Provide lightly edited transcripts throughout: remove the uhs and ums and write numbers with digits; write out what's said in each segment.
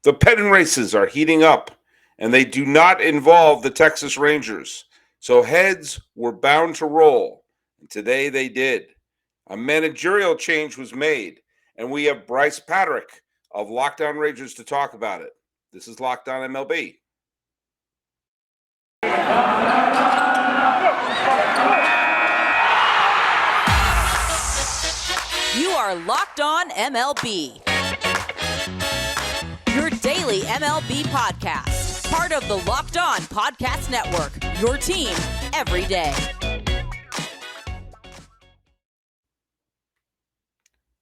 The pennant races are heating up, and they do not involve the Texas Rangers. So heads were bound to roll, and today they did. A managerial change was made, and we have Brice Paterik of Locked Rangers to talk about it. This is Locked On MLB. You are Locked On MLB. Your daily MLB podcast. Part of the Locked On Podcast Network. Your team every day.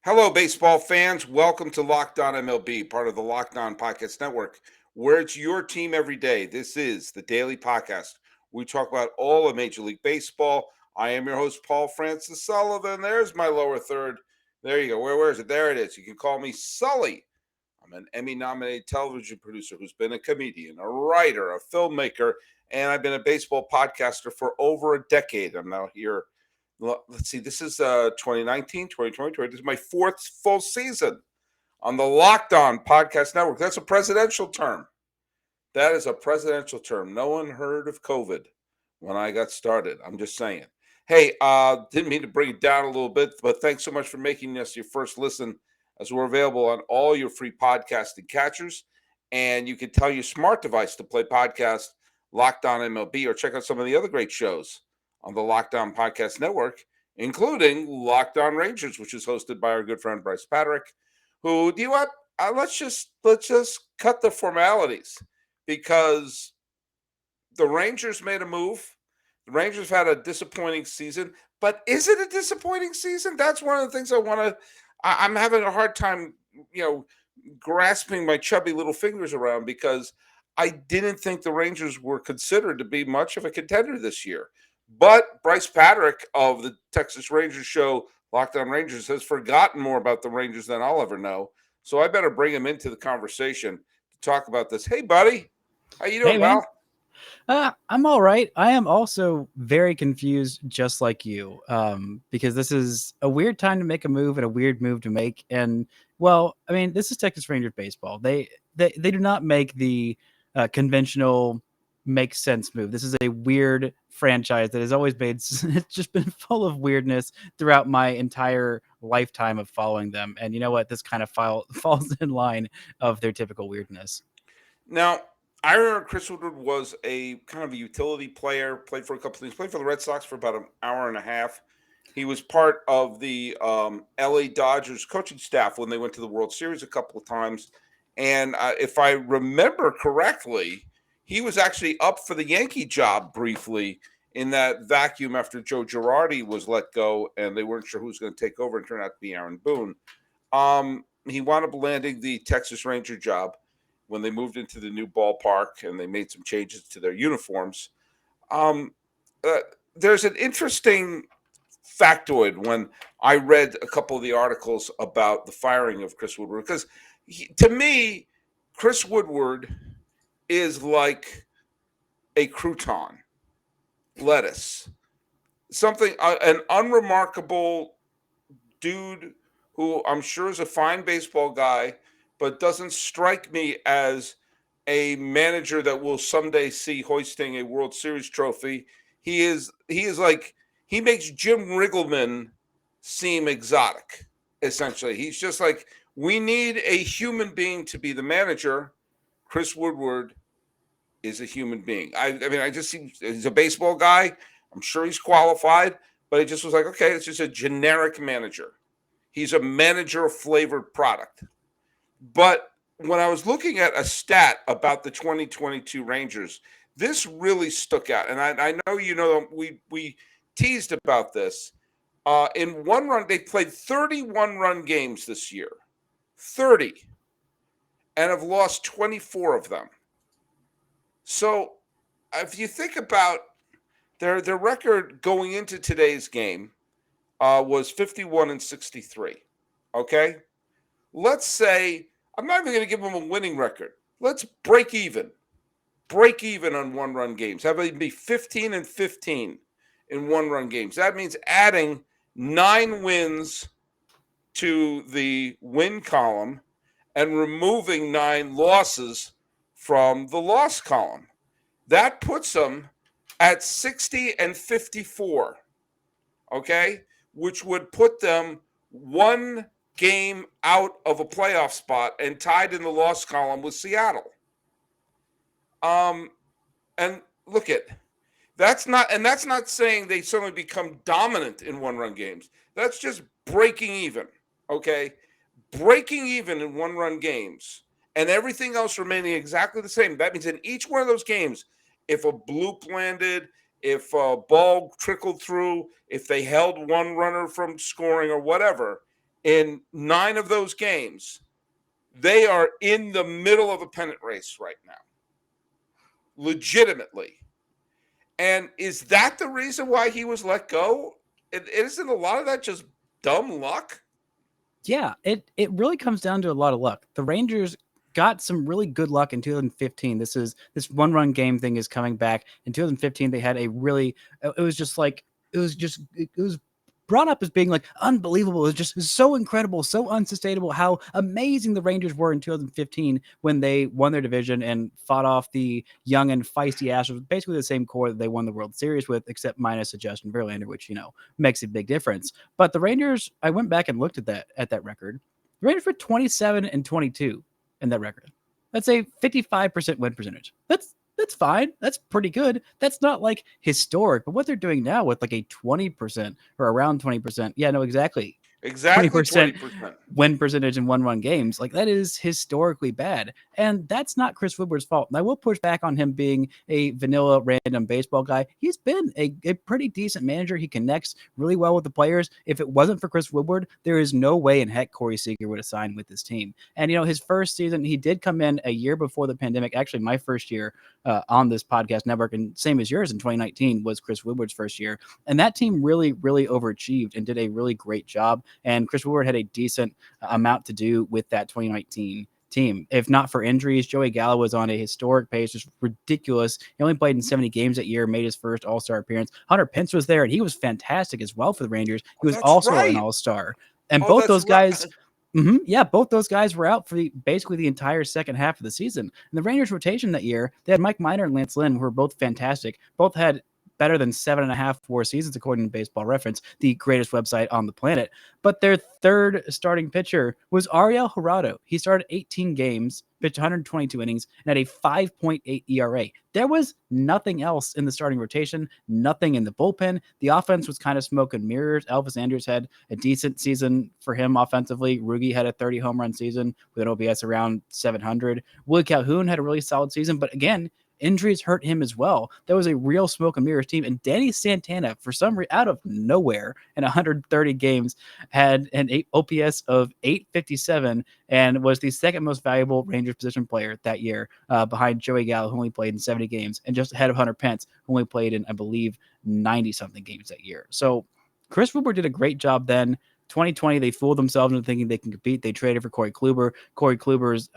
Hello, baseball fans. Welcome to Locked On MLB, part of the Locked On Podcast Network, where it's your team every day. This is the daily podcast. We talk about all of Major League Baseball. I am your host, Paul Francis Sullivan. There's my lower third. There you go. Where is it? There it is. You can call me Sully. I'm an Emmy-nominated television producer who's been a comedian, a writer, a filmmaker, and I've been a baseball podcaster for over a decade. I'm now here. Let's see. This is 2019, 2020. This is my fourth full season on the Locked On Podcast Network. That's a presidential term. That is a presidential term. No one heard of COVID when I got started. I'm just saying. Hey, didn't mean to bring it down a little bit, but thanks so much for making us your first listen, as we're available on all your free podcasting catchers. And you can tell your smart device to play podcast Locked On MLB, or check out some of the other great shows on the Locked On Podcast Network, including Locked On Rangers, which is hosted by our good friend Brice Paterik, who, do you know what? Let's just cut the formalities, because the Rangers made a move. The Rangers had a disappointing season, but is it a disappointing season? That's one of the things I'm having a hard time, grasping my chubby little fingers around, because I didn't think the Rangers were considered to be much of a contender this year. But Brice Paterik of the Texas Rangers show, Locked On Rangers, has forgotten more about the Rangers than I'll ever know. So I better bring him into the conversation to talk about this. Hey, buddy. How you doing, pal? I'm all right. I am also very confused, just like you, because this is a weird time to make a move and a weird move to make. And, well, I mean, this is Texas Rangers baseball. They do not make the conventional make sense move. This is a weird franchise that has always made, it's just been full of weirdness throughout my entire lifetime of following them. And you know what? This kind of falls in line of their typical weirdness. Now, Ira Chris Woodward was a kind of a utility player, played for a couple things, played for the Red Sox for about an hour and a half. He was part of the LA Dodgers coaching staff when they went to the World Series a couple of times. And if I remember correctly, he was actually up for the Yankee job briefly in that vacuum after Joe Girardi was let go, and they weren't sure who was going to take over, and turned out to be Aaron Boone. He wound up landing the Texas Ranger job when they moved into the new ballpark and they made some changes to their uniforms. There's an interesting factoid when I read a couple of the articles about the firing of Chris Woodward, because to me, Chris Woodward is like a crouton, lettuce, something, an unremarkable dude who I'm sure is a fine baseball guy, but doesn't strike me as a manager that will someday see hoisting a World Series trophy. He is like, he makes Jim Riggleman seem exotic, essentially. He's just like, we need a human being to be the manager. Chris Woodward is a human being. I mean, I just see, he's a baseball guy. I'm sure he's qualified, but it just was like, okay, it's just a generic manager. He's a manager-flavored product. But when I was looking at a stat about the 2022 Rangers, this really stuck out. And I know, we teased about this. In one run, they played 31 run games this year, 30, and have lost 24 of them. So if you think about their record going into today's game, was 51-63. Okay? Let's say, I'm not even going to give them a winning record. Let's break even. Break even on one-run games. Have it be 15-15 in one-run games. That means adding 9 wins to the win column and removing 9 losses from the loss column. That puts them at 60-54, okay, which would put them 1 game out of a playoff spot and tied in the loss column with Seattle. And look at that's not saying they suddenly become dominant in 1-run games. That's just breaking even, okay? Breaking even in 1-run games and everything else remaining exactly the same. That means in each one of those games, if a bloop landed, if a ball trickled through, if they held one runner from scoring or whatever, in 9 of those games, they are in the middle of a pennant race right now. Legitimately. And is that the reason why he was let go? Isn't a lot of that just dumb luck? Yeah, it really comes down to a lot of luck. The Rangers got some really good luck in 2015. This 1-run game thing is coming back. In 2015, they had a really it was brought up as being like unbelievable. It was just so incredible, so unsustainable how amazing the Rangers were in 2015 when they won their division and fought off the young and feisty Astros, basically the same core that they won the World Series with, except minus a Justin Verlander, which, makes a big difference. But the Rangers, I went back and looked at that record. The Rangers were 27-22 in that record. That's a 55% win percentage. That's fine. That's pretty good. That's not like historic, but what they're doing now with like a 20% or around 20%. Yeah, no, exactly. Exactly 20% 20%. win percentage in 1-run games. Like, that is historically bad. And that's not Chris Woodward's fault. And I will push back on him being a vanilla random baseball guy. He's been a pretty decent manager. He connects really well with the players. If it wasn't for Chris Woodward, there is no way in heck Corey Seager would have signed with this team. And, his first season, he did come in a year before the pandemic. Actually, my first year on this podcast network, and same as yours in 2019, was Chris Woodward's first year. And that team really, really overachieved and did a really great job. And Chris Woodward had a decent amount to do with that 2019 team. If not for injuries, Joey Gallo was on a historic pace, just ridiculous. He only played in 70 games that year, made his first All-Star appearance. Hunter Pence was there, and he was fantastic as well for the Rangers. He was also an All-Star. And both those guys... both those guys were out for basically the entire second half of the season. And the Rangers rotation that year, they had Mike Minor and Lance Lynn, who were both fantastic. Both had better than 7.5 WAR seasons, according to Baseball Reference, the greatest website on the planet. But their third starting pitcher was Ariel Jurado. He started 18 games, pitched 122 innings, and had a 5.8 ERA. There was nothing else in the starting rotation, nothing in the bullpen. The offense was kind of smoke and mirrors. Elvis Andrus had a decent season for him offensively. Rugi had a 30 home run season with an OPS around 700. Willie Calhoun had a really solid season, but again, injuries hurt him as well. That was a real smoke and mirrors team. And Danny Santana, for some reason, out of nowhere in 130 games, had an OPS of 857 and was the second most valuable Rangers position player that year, behind Joey Gallo, who only played in 70 games, and just ahead of Hunter Pence, who only played in, I believe, 90-something games that year. So Chris Woodward did a great job then. 2020, they fooled themselves into thinking they can compete. They traded for Cory Kluber. Cory Kluber's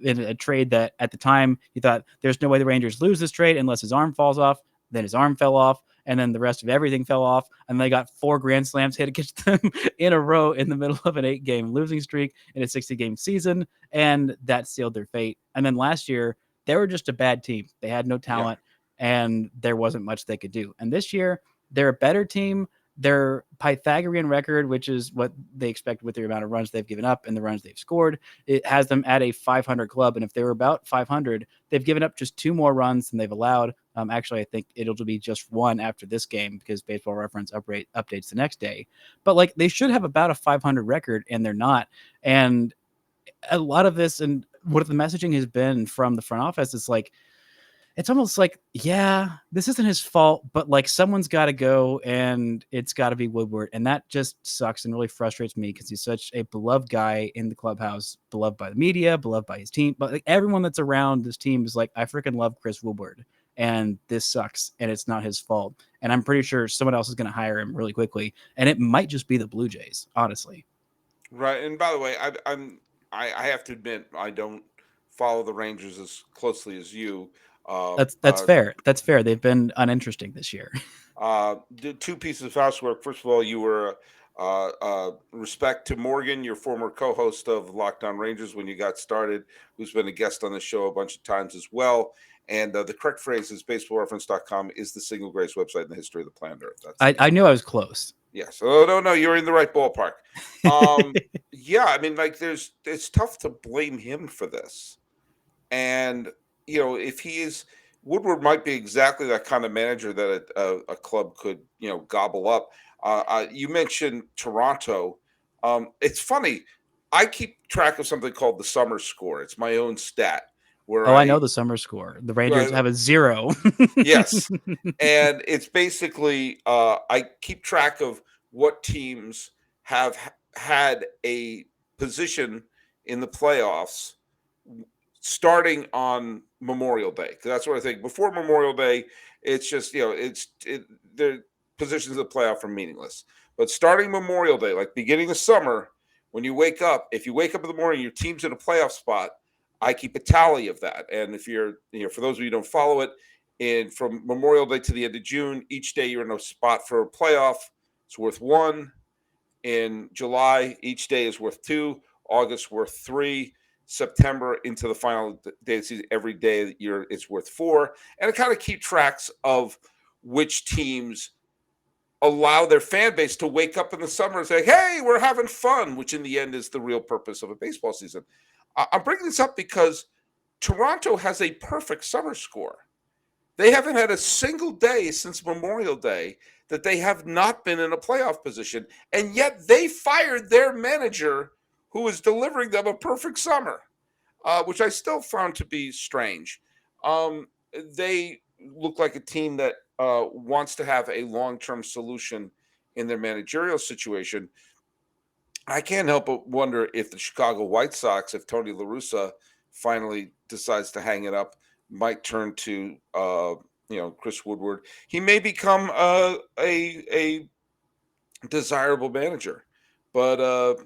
in a trade that at the time you thought there's no way the Rangers lose this trade unless his arm falls off. Then his arm fell off, and then the rest of everything fell off. And they got 4 grand slams hit against them in a row in the middle of an 8-game losing streak in a 60-game season, and that sealed their fate. And then last year, they were just a bad team. They had no talent, and there wasn't much they could do. And this year, they're a better team. Their Pythagorean record, which is what they expect with the amount of runs they've given up and the runs they've scored, it has them at a 500 club. And if they were about 500, they've given up just 2 more runs than they've allowed. Actually, I think it'll be just 1 after this game because Baseball Reference updates the next day. But they should have about a 500 record, and they're not. And a lot of this and what the messaging has been from the front office is it's almost this isn't his fault, but someone's got to go, and it's got to be Woodward. And that just sucks and really frustrates me because he's such a beloved guy in the clubhouse, beloved by the media, beloved by his team. But everyone that's around this team is I freaking love Chris Woodward, and this sucks, and it's not his fault. And I'm pretty sure someone else is going to hire him really quickly, and it might just be the Blue Jays, honestly. Right. And by the way, I have to admit, I don't follow the Rangers as closely as you. That's fair. That's fair. They've been uninteresting this year. Did 2 pieces of housework. First of all, you were Respect to Morgan, your former co-host of Locked On Rangers when you got started, who's been a guest on the show a bunch of times as well. And the correct phrase is baseballreference.com is the single greatest website in the history of the planet Earth. I knew I was close. Yes. Oh, no, you're in the right ballpark. Yeah, I mean, like, it's tough to blame him for this. And, if he is, Woodward might be exactly that kind of manager that a club could, gobble up. You mentioned Toronto. It's funny. I keep track of something called the summer score. It's my own stat. Where I know the summer score. The Rangers have a 0. Yes. And it's basically, I keep track of what teams have had a position in the playoffs starting on Memorial Day. 'Cause that's what I think. Before Memorial Day, it's just, their positions in the playoff are meaningless. But starting Memorial Day, like beginning of summer, when you wake up, if you wake up in the morning, your team's in a playoff spot, I keep a tally of that. And if you're, for those of you who don't follow it, and from Memorial Day to the end of June, each day you're in a spot for a playoff. It's worth 1. In July, each day is worth 2. August worth 3. September into the final day of the season, every day it's worth 4. And it kind of keep tracks of which teams allow their fan base to wake up in the summer and say, hey, we're having fun, which in the end is the real purpose of a baseball season. I'm bringing this up because Toronto has a perfect summer score. They haven't had a single day since Memorial Day that they have not been in a playoff position, and yet they fired their manager who is delivering them a perfect summer, which I still found to be strange. They look like a team that wants to have a long-term solution in their managerial situation. I can't help but wonder if the Chicago White Sox, if Tony La Russa finally decides to hang it up, might turn to Chris Woodward. He may become a desirable manager, but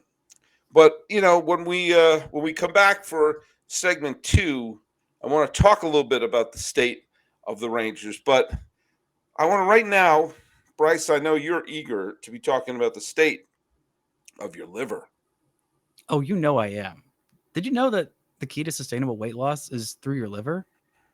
when we come back for segment 2, I want to talk a little bit about the state of the Rangers. But I want to right now, Brice, I know you're eager to be talking about the state of your liver. Oh, I am. Did you know that the key to sustainable weight loss is through your liver?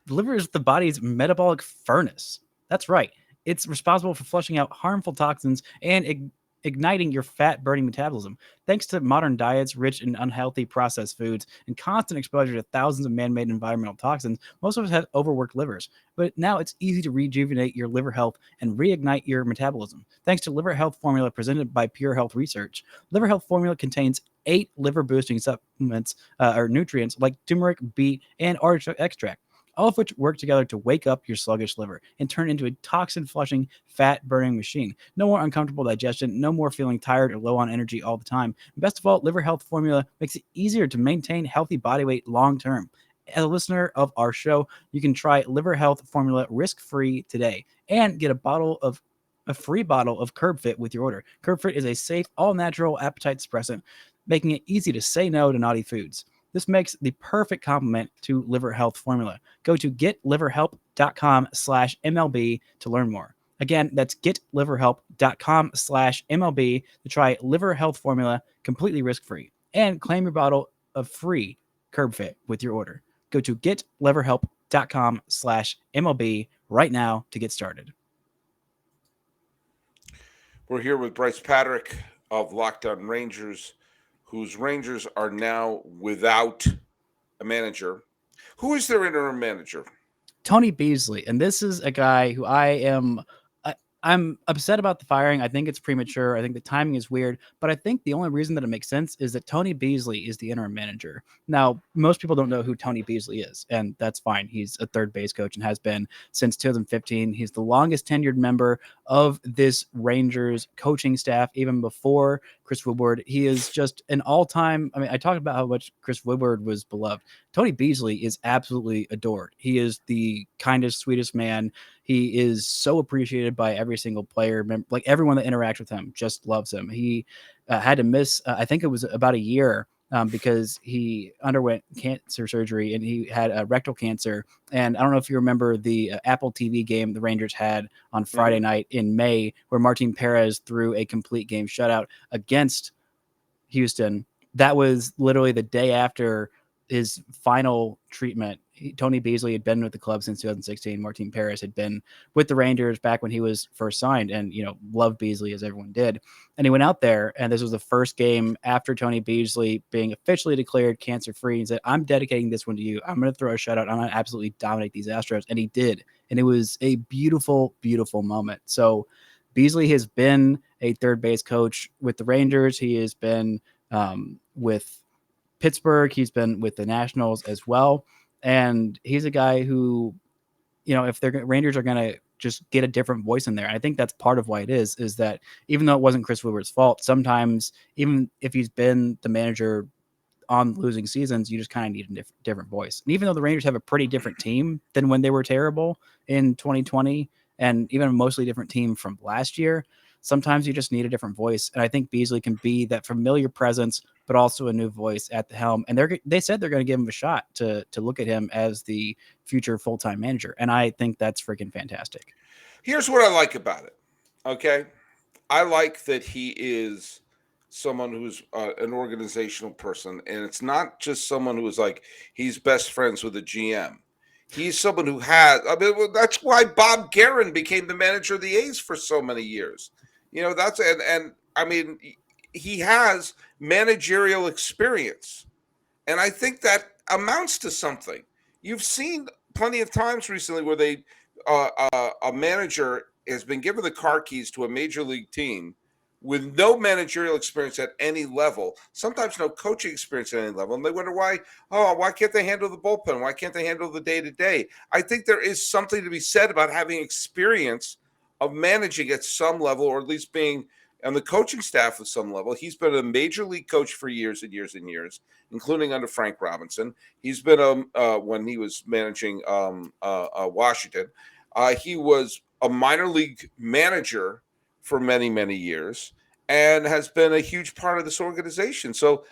The liver is the body's metabolic furnace. That's right. It's responsible for flushing out harmful toxins and igniting your fat-burning metabolism. Thanks to modern diets rich in unhealthy processed foods and constant exposure to thousands of man-made environmental toxins, most of us have overworked livers. But now it's easy to rejuvenate your liver health and reignite your metabolism. Thanks to Liver Health Formula presented by PureHealth Research. Liver Health Formula contains 8 liver-boosting supplements or nutrients like turmeric, beet, and artichoke extract, all of which work together to wake up your sluggish liver and turn into a toxin-flushing, fat-burning machine. No more uncomfortable digestion, no more feeling tired or low on energy all the time. And best of all, Liver Health Formula makes it easier to maintain healthy body weight long-term. As a listener of our show, you can try Liver Health Formula risk-free today and get a free bottle of Curb Fit with your order. Curb Fit is a safe, all-natural appetite suppressant, making it easy to say no to naughty foods. This makes the perfect complement to Liver Health Formula. Go to getliverhelp.com/MLB to learn more. Again, that's getliverhelp.com/MLB to try Liver Health Formula completely risk-free and claim your bottle of free Curb Fit with your order. Go to getliverhelp.com/MLB right now to get started. We're here with Brice Paterik of Locked On Rangers, whose Rangers are now without a manager. Who is their interim manager? Tony Beasley. And this is a guy who I'm upset about the firing. I think it's premature. I think the timing is weird, but I think the only reason that it makes sense is that Tony Beasley is the interim manager. Now, most people don't know who Tony Beasley is, and that's fine. He's a third base coach and has been since 2015. He's the longest tenured member of this Rangers coaching staff, even before Chris Woodward. He is just an all-time. I talked about how much Chris Woodward was beloved. Tony Beasley is absolutely adored. He is the kindest, sweetest man. He is so appreciated by every single player. Like everyone that interacts with him just loves him. He had to miss, I think it was about a year because he underwent cancer surgery and he had rectal cancer. And I don't know if you remember the Apple TV game the Rangers had on Friday night in May, where Martin Perez threw a complete game shutout against Houston. That was literally the day after his final treatment. Tony Beasley had been with the club since 2016. Martin Perez had been with the Rangers back when he was first signed, and loved Beasley as everyone did. And he went out there, and this was the first game after Tony Beasley being officially declared cancer free. He said, "I'm dedicating this one to you. I'm going to throw a shutout. I'm going to absolutely dominate these Astros," and he did. And it was a beautiful, beautiful moment. So Beasley has been a third base coach with the Rangers. He has been with Pittsburgh. He's been with the Nationals as well. And he's a guy who, if the Rangers are going to just get a different voice in there, I think that's part of why it is that even though it wasn't Chris Woodward's fault, sometimes even if he's been the manager on losing seasons, you just kind of need a different voice. And even though the Rangers have a pretty different team than when they were terrible in 2020, and even a mostly different team from last year, sometimes you just need a different voice. And I think Beasley can be that familiar presence, but also a new voice at the helm. And they said they're going to give him a shot to look at him as the future full-time manager. And I think that's freaking fantastic. Here's what I like about it. Okay. I like that he is someone who's an organizational person. And it's not just someone who is like, he's best friends with a GM. He's someone who has, that's why Bob Guerin became the manager of the A's for so many years. He has managerial experience. And I think that amounts to something. You've seen plenty of times recently where a manager has been given the car keys to a major league team with no managerial experience at any level, sometimes no coaching experience at any level. And they wonder why can't they handle the bullpen? Why can't they handle the day-to-day? I think there is something to be said about having experience of managing at some level, or at least being on the coaching staff at some level. He's been a major league coach for years and years and years, including under Frank Robinson. He's been when he was managing Washington. He was a minor league manager for many, many years, and has been a huge part of this organization. So,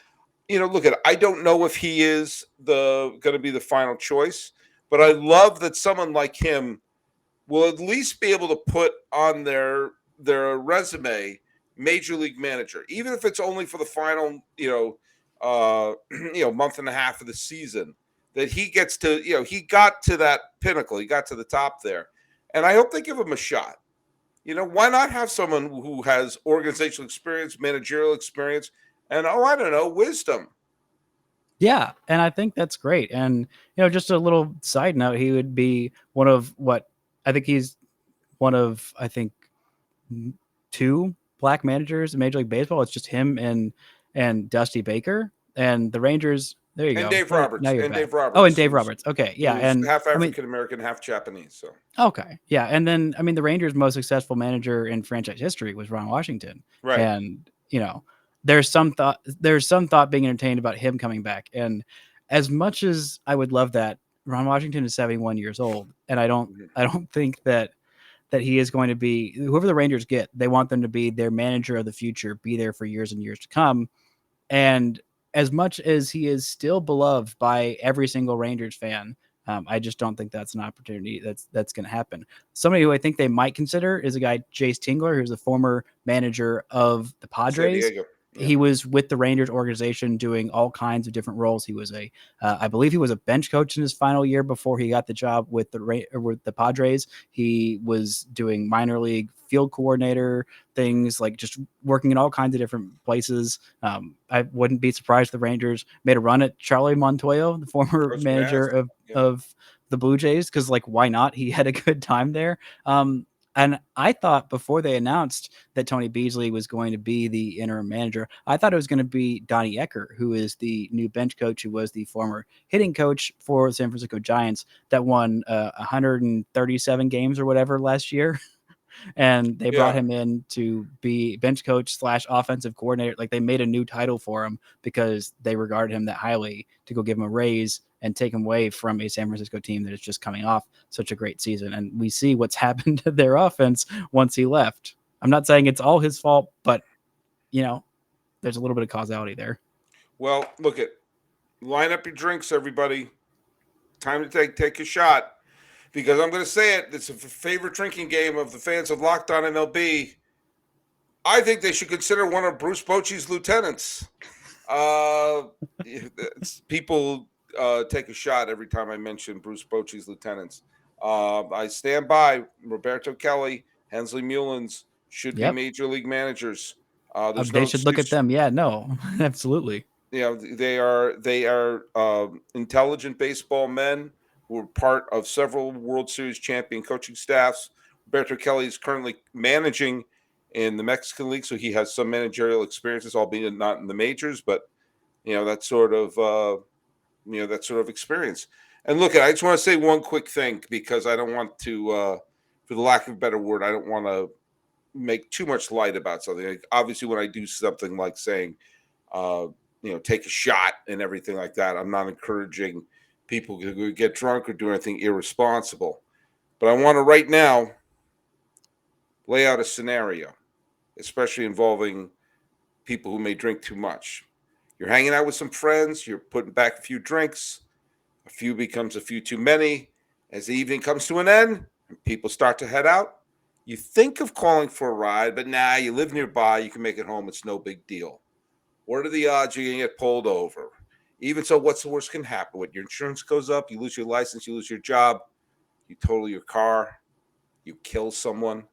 look at it. I don't know if he is going to be the final choice, but I love that someone like him will at least be able to put on their resume major league manager, even if it's only for the final, month and a half of the season, that he gets to, he got to that pinnacle. He got to the top there. And I hope they give him a shot. Why not have someone who has organizational experience, managerial experience, and, wisdom? Yeah, and I think that's great. And, just a little side note, he would be one of two black managers in Major League Baseball. It's just him and Dusty Baker. And the Rangers, there you go. And Dave Roberts. Dave Roberts. Oh, and Dave Roberts. Okay, yeah. And half African-American, half Japanese. So okay, yeah. And then, the Rangers' most successful manager in franchise history was Ron Washington. Right. And, there's some thought being entertained about him coming back. And as much as I would love that, Ron Washington is 71 years old. And I don't think that he is going to be, whoever the Rangers get, they want them to be their manager of the future, be there for years and years to come. And as much as he is still beloved by every single Rangers fan, I just don't think that's an opportunity that's going to happen. Somebody who I think they might consider is a guy, Jace Tingler, who's the former manager of the Padres. San Diego. Yeah. He was with the Rangers organization doing all kinds of different roles. He was I believe he was a bench coach in his final year before he got the job with the Padres. He was doing minor league field coordinator things, like just working in all kinds of different places. I wouldn't be surprised if the Rangers made a run at Charlie Montoyo, the former manager of the Blue Jays, because why not? He had a good time there. And I thought before they announced that Tony Beasley was going to be the interim manager, I thought it was going to be Donnie Ecker, who is the new bench coach, who was the former hitting coach for the San Francisco Giants that won 137 games or whatever last year. And they brought him in to be bench coach / offensive coordinator. They made a new title for him because they regarded him that highly, to go give him a raise and take him away from a San Francisco team that is just coming off such a great season. And we see what's happened to their offense once he left. I'm not saying it's all his fault, but there's a little bit of causality there. Well, look at line up your drinks, everybody. Time to take a shot because I'm going to say it. It's a favorite drinking game of the fans of Locked On MLB. I think they should consider one of Bruce Bochy's lieutenants. Uh, People take a shot every time I mention Bruce Bochy's lieutenants. I stand by Roberto Kelly, Hensley Mullins should be Yep. major league managers. There's They no should look at excuse. them. Yeah, no, absolutely. You know, they are intelligent baseball men who are part of several World Series champion coaching staffs. Roberto Kelly is currently managing in the Mexican League, so he has some managerial experiences, albeit not in the majors, but that sort of experience. And look, I just want to say one quick thing because I don't want to, for the lack of a better word, I don't want to make too much light about something. Like, obviously, when I do something like saying, take a shot and everything like that, I'm not encouraging people to get drunk or do anything irresponsible. But I want to right now lay out a scenario, especially involving people who may drink too much. You're hanging out with some friends, you're putting back a few drinks, a few becomes a few too many. As the evening comes to an end and people start to head out, you think of calling for a ride, but you live nearby, you can make it home, it's no big deal. What are the odds you're going to get pulled over? Even so, what's the worst can happen? When your insurance goes up, you lose your license, you lose your job, you total your car, you kill someone.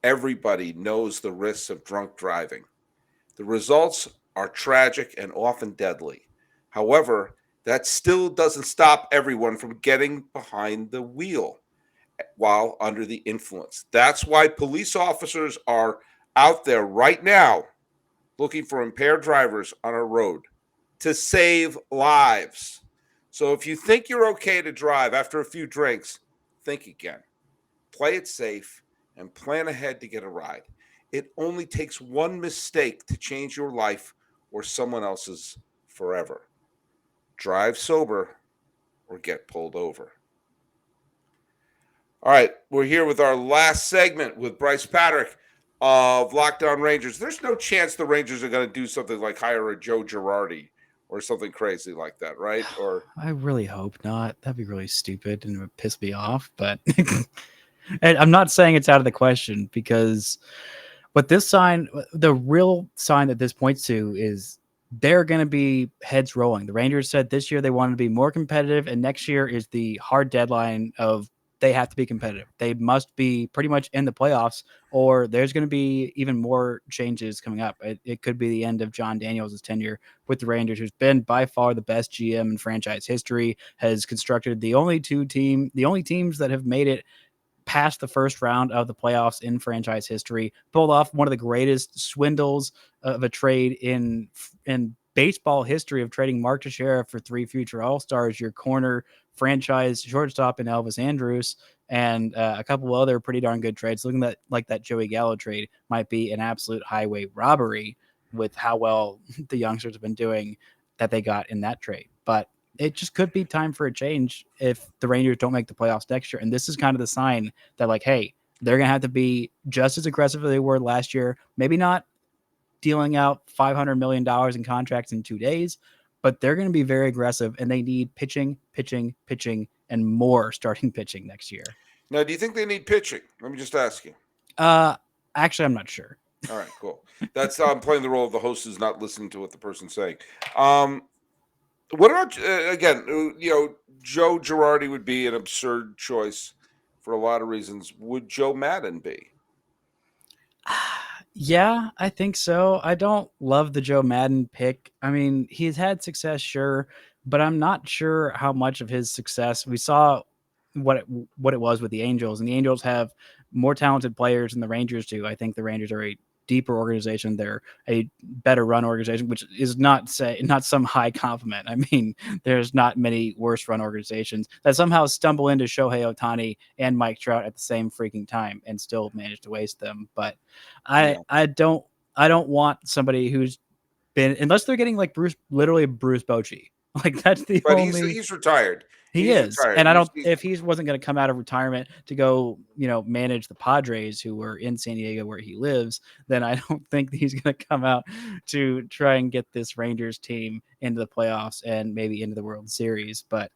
Everybody knows the risks of drunk driving. The results are tragic and often deadly. However, that still doesn't stop everyone from getting behind the wheel while under the influence. That's why police officers are out there right now looking for impaired drivers on a road to save lives. So if you think you're okay to drive after a few drinks, think again. Play it safe and plan ahead to get a ride. It only takes one mistake to change your life or someone else's forever. Drive sober or get pulled over. All right, we're here with our last segment with Brice Paterik of Locked On Rangers. There's no chance the Rangers are going to do something like hire a Joe Girardi or something crazy like that, right? Or I really hope not. That'd be really stupid and it would piss me off. But and I'm not saying it's out of the question because what this sign, the real sign that this points to is they're going to be heads rolling. The Rangers said this year they wanted to be more competitive, and next year is the hard deadline of they have to be competitive. They must be pretty much in the playoffs, or there's going to be even more changes coming up. It could be the end of John Daniels' tenure with the Rangers, who's been by far the best GM in franchise history, has constructed the only teams that have made it past the first round of the playoffs in franchise history, pulled off one of the greatest swindles of a trade in baseball history of trading Mark Teixeira for 3 future All-Stars, your corner franchise shortstop in Elvis Andrus, and a couple other pretty darn good trades. Looking at like that Joey Gallo trade might be an absolute highway robbery with how well the youngsters have been doing that they got in that trade. But it just could be time for a change if the Rangers don't make the playoffs next year. And this is kind of the sign that, like, hey, they're going to have to be just as aggressive as they were last year. Maybe not dealing out $500 million in contracts in 2 days, but they're going to be very aggressive, and they need pitching, and more starting pitching next year. Now, do you think they need pitching? Let me just ask you. Actually, I'm not sure. All right, cool. That's I'm playing the role of the host who's not listening to what the person's saying. What about again? Joe Girardi would be an absurd choice for a lot of reasons. Would Joe Madden be? Yeah, I think so. I don't love the Joe Madden pick. I mean, he's had success, sure, but I'm not sure how much of his success we saw what it was with the Angels, and the Angels have more talented players than the Rangers do. I think the Rangers are a deeper organization. They're a better run organization, which is not some high compliment. I mean, there's not many worse run organizations that somehow stumble into Shohei Ohtani and Mike Trout at the same freaking time and still manage to waste them. But I don't want somebody who's been, unless they're getting like literally Bruce Bochy. Like that's the But only. he's retired, He He's is. retired. And I don't, He's if he wasn't going to come out of retirement to go, manage the Padres who were in San Diego where he lives, then I don't think he's going to come out to try and get this Rangers team into the playoffs and maybe into the World Series. But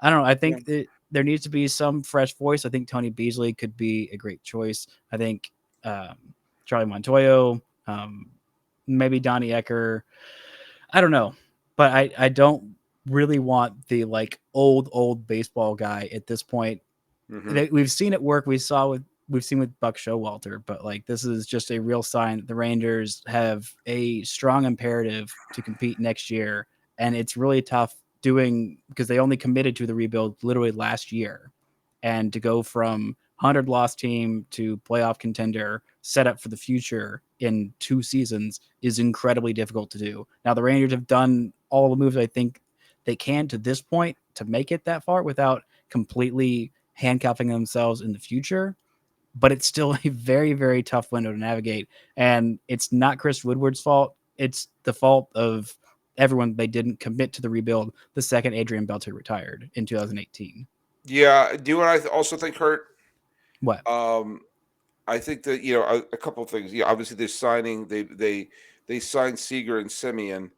I don't know. I think there needs to be some fresh voice. I think Tony Beasley could be a great choice. I think Charlie Montoyo, maybe Donnie Ecker. I don't know. But I don't really want the old baseball guy at this point. We've seen it work. We've seen with Buck Showalter, but this is just a real sign that the Rangers have a strong imperative to compete next year, and it's really tough because they only committed to the rebuild literally last year, and to go from 100 loss team to playoff contender set up for the future in 2 seasons is incredibly difficult to do. Now the Rangers have done all the moves I think they can to this point to make it that far without completely handcuffing themselves in the future, but it's still a very, very tough window to navigate. And it's not Chris Woodward's fault. It's the fault of everyone. They didn't commit to the rebuild the second Adrian Beltre retired in 2018. Yeah. Do you know what I also think hurt? What? I think that, a couple of things. Yeah, obviously they're signing, they signed Seager and Semien.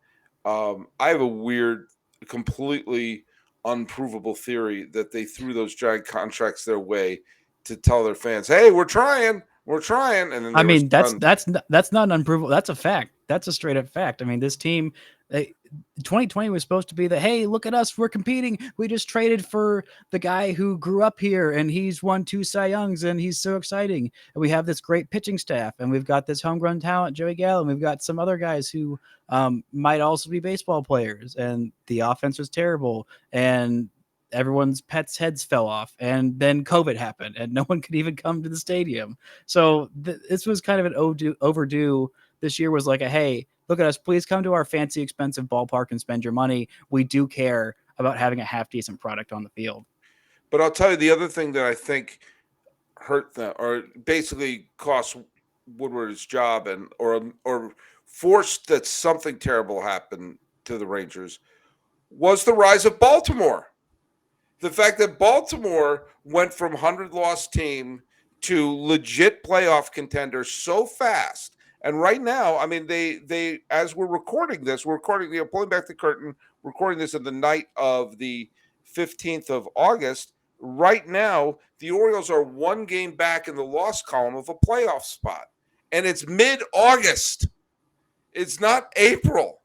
I have a weird, completely unprovable theory that they threw those giant contracts their way to tell their fans, "Hey, we're trying," and then I mean, that's not an unprovable. That's a fact. That's a straight up fact. I mean, this team, 2020 was supposed to be hey, look at us, we're competing. We just traded for the guy who grew up here and he's won 2 Cy Youngs and he's so exciting. And we have this great pitching staff and we've got this homegrown talent, Joey Gallo, and we've got some other guys who might also be baseball players. And the offense was terrible and everyone's pets' heads fell off, and then COVID happened, and no one could even come to the stadium. So this was kind of an overdue. This year was hey, look at us, please come to our fancy, expensive ballpark and spend your money. We do care about having a half-decent product on the field. But I'll tell you the other thing that I think hurt them, or basically cost Woodward his job, or forced that something terrible happened to the Rangers, was the rise of Baltimore. The fact that Baltimore went from 100-loss team to legit playoff contender so fast. And right now, I mean, they as we're recording this, pulling back the curtain, recording this on the night of the 15th of August. Right now, the Orioles are 1 game back in the loss column of a playoff spot. And it's mid-August. It's not April.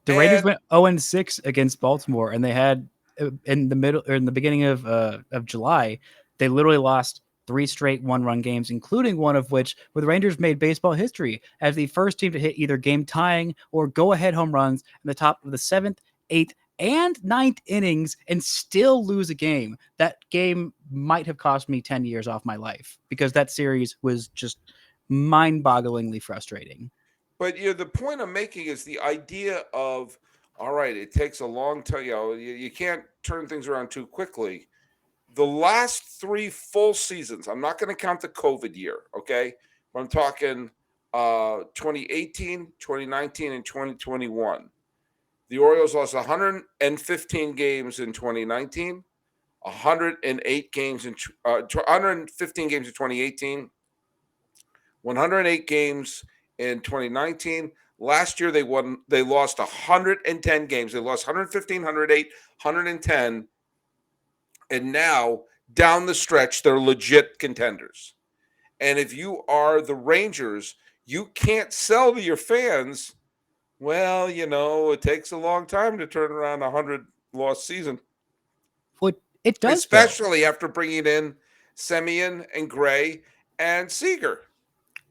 The Rangers went 0-6 against Baltimore, and they had in the beginning of July, they literally lost 3 straight 1-run games, including one of which where the Rangers made baseball history as the first team to hit either game tying or go ahead home runs in the top of the 7th, 8th, and 9th innings and still lose a game. That game might have cost me 10 years off my life because that series was just mind-bogglingly frustrating. But the point I'm making is the idea of, all right, it takes a long time. You can't turn things around too quickly. The last 3 full seasons, I'm not going to count the COVID year, okay? But I'm talking 2018, 2019, and 2021. The Orioles lost 115 games in 2019, 108 games in 115 games in 2018, 108 games in 2019. Last year they lost 110 games. They lost 115, 108, 110. And now down the stretch, they're legit contenders. And if you are the Rangers, you can't sell to your fans, well, it takes a long time to turn around a 100-loss season. Well, it does, especially after bringing in Semien and Gray and Seager.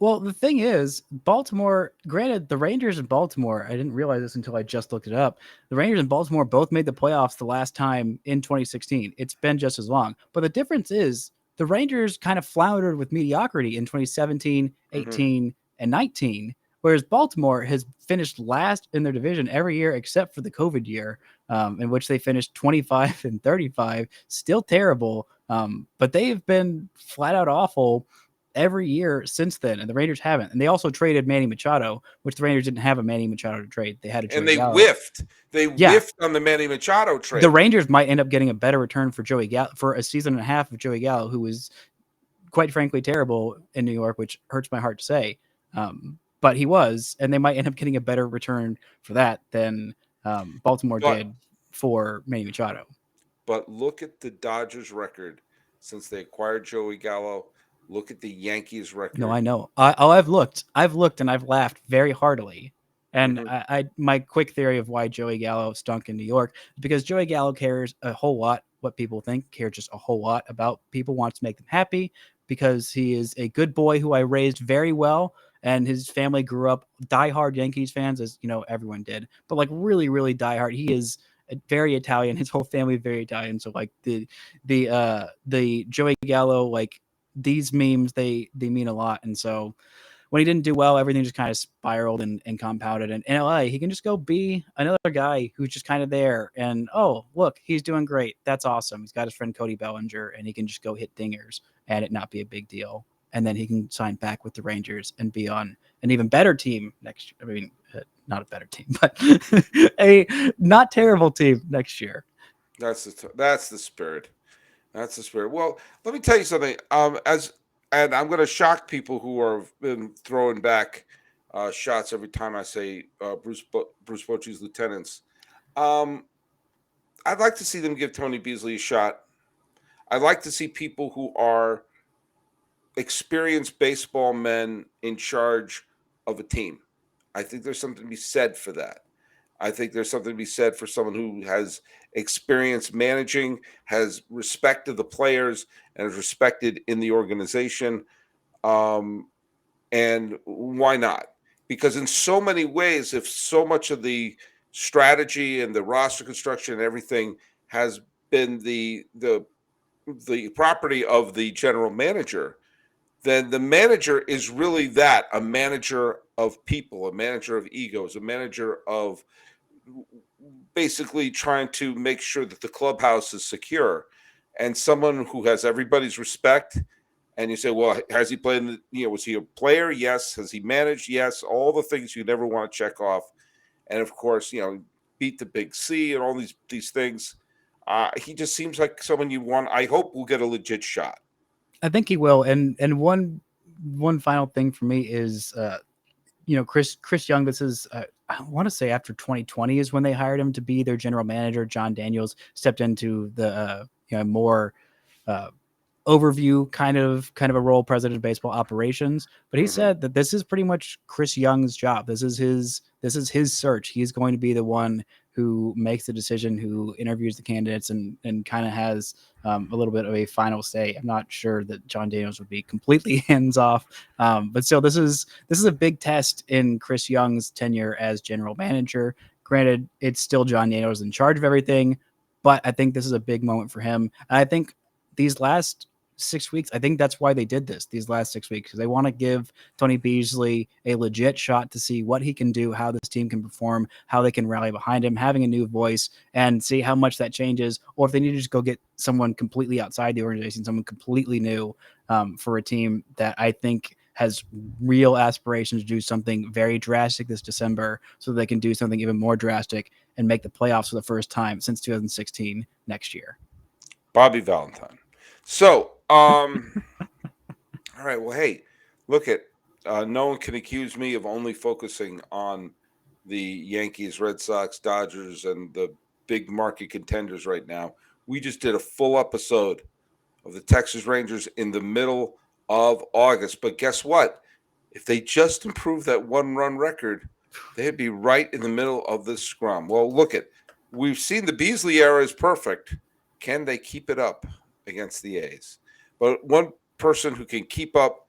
Well, the thing is, Baltimore, granted, the Rangers and Baltimore, I didn't realize this until I just looked it up. The Rangers and Baltimore both made the playoffs the last time in 2016. It's been just as long. But the difference is the Rangers kind of floundered with mediocrity in 2017, 18, and 19, whereas Baltimore has finished last in their division every year except for the COVID year, in which they finished 25 and 35. Still terrible, but they've been flat out awful every year since then, and the Rangers haven't. And they also traded Manny Machado, which the Rangers didn't have a Manny Machado to trade. They had a Joey And they Gallo. whiffed. They Yeah. whiffed on the Manny Machado trade. The Rangers might end up getting a better return for Joey Gallo for a season and a half of Joey Gallo, who was quite frankly terrible in New York, which hurts my heart to say. But he was, and they might end up getting a better return for that than Baltimore did for Manny Machado. But look at the Dodgers' record since they acquired Joey Gallo. Look at the Yankees' record. No, I know. I've looked, and I've laughed very heartily. And my quick theory of why Joey Gallo stunk in New York is because Joey Gallo cares a whole lot what people think, cares just a whole lot about people, wants to make them happy, because he is a good boy who I raised very well. And his family grew up diehard Yankees fans, as you know, everyone did, but like really, really diehard. He is very Italian. His whole family is very Italian. So like the Joey Gallo, like these memes, they mean a lot. And so when he didn't do well, everything just kind of spiraled and compounded. And in LA, he can just go be another guy who's just kind of there. And oh, look, he's doing great. That's awesome. He's got his friend Cody Bellinger, and he can just go hit dingers and it not be a big deal. And then he can sign back with the Rangers and be on an even better team next year. I mean, not a better team, but a not terrible team next year. That's the spirit. That's the spirit. Well, let me tell you something. And I'm going to shock people who are been throwing back shots every time I say Bruce Bochy's lieutenants. I'd like to see them give Tony Beasley a shot. I'd like to see people who are experienced baseball men in charge of a team. I think there's something to be said for that. I think there's something to be said for someone who has experience managing, has respect of the players, and is respected in the organization. And why not? Because in so many ways, if so much of the strategy and the roster construction and everything has been the property of the general manager, then the manager is really that, a manager of people, a manager of egos, a manager of basically trying to make sure that the clubhouse is secure, and someone who has everybody's respect. And you say, well, has he played was he a player? Yes. Has he managed? Yes. All the things you never want to check off. And of course, beat the big C and all these things. He just seems like someone you want. I hope we'll get a legit shot. I think he will. And one final thing for me is, Chris Young, this is, I want to say after 2020 is when they hired him to be their general manager. John Daniels stepped into the, more overview kind of a role, president of baseball operations. But he said that this is pretty much Chris Young's job. This is his search. He's going to be the one who makes the decision, who interviews the candidates, and kind of has a little bit of a final say. I'm not sure that John Daniels would be completely hands off, but still, this is a big test in Chris Young's tenure as general manager. Granted, it's still John Daniels in charge of everything, but I think this is a big moment for him. And I think these last 6 weeks, I think that's why they did this these last 6 weeks, because they want to give Tony Beasley a legit shot to see what he can do, how this team can perform, how they can rally behind him, having a new voice, and see how much that changes, or if they need to just go get someone completely outside the organization, someone completely new for a team that I think has real aspirations to do something very drastic this December, so they can do something even more drastic and make the playoffs for the first time since 2016 next year. Bobby Valentine. So, all right. Well, hey, look at no one can accuse me of only focusing on the Yankees, Red Sox, Dodgers, and the big market contenders right now. We just did a full episode of the Texas Rangers in the middle of August. But guess what? If they just improve that one-run record, they'd be right in the middle of this scrum. Well, we've seen the Beasley era is perfect. Can they keep it up against the A's? But one person who can keep up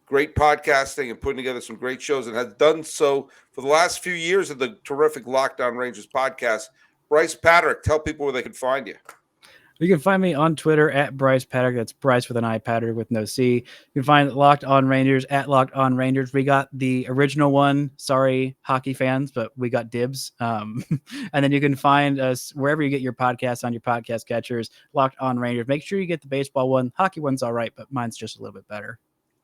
great podcasting and putting together some great shows, and has done so for the last few years of the terrific Locked On Rangers podcast, Brice Paterik. Tell people where they can find you. You can find me on Twitter at Brice Paterik. That's Brice with an I, Paterik with no C. You can find Locked On Rangers at Locked On Rangers. We got the original one. Sorry, hockey fans, but we got dibs. And then you can find us wherever you get your podcasts on your podcast catchers, Locked On Rangers. Make sure you get the baseball one. Hockey one's all right, but mine's just a little bit better.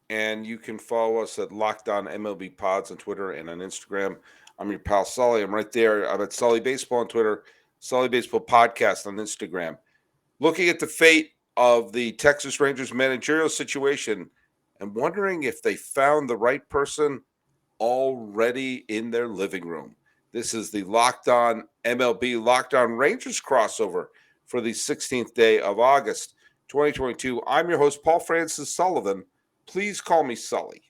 And you can follow us at Locked On MLB Pods on Twitter and on Instagram. I'm your pal Sully. I'm right there. I'm at Sully Baseball on Twitter, Sully Baseball Podcast on Instagram. Looking at the fate of the Texas Rangers managerial situation and wondering if they found the right person already in their living room. This is the Locked On MLB Locked On Rangers crossover for the 16th day of August, 2022. I'm your host, Paul Francis Sullivan. Please call me Sully.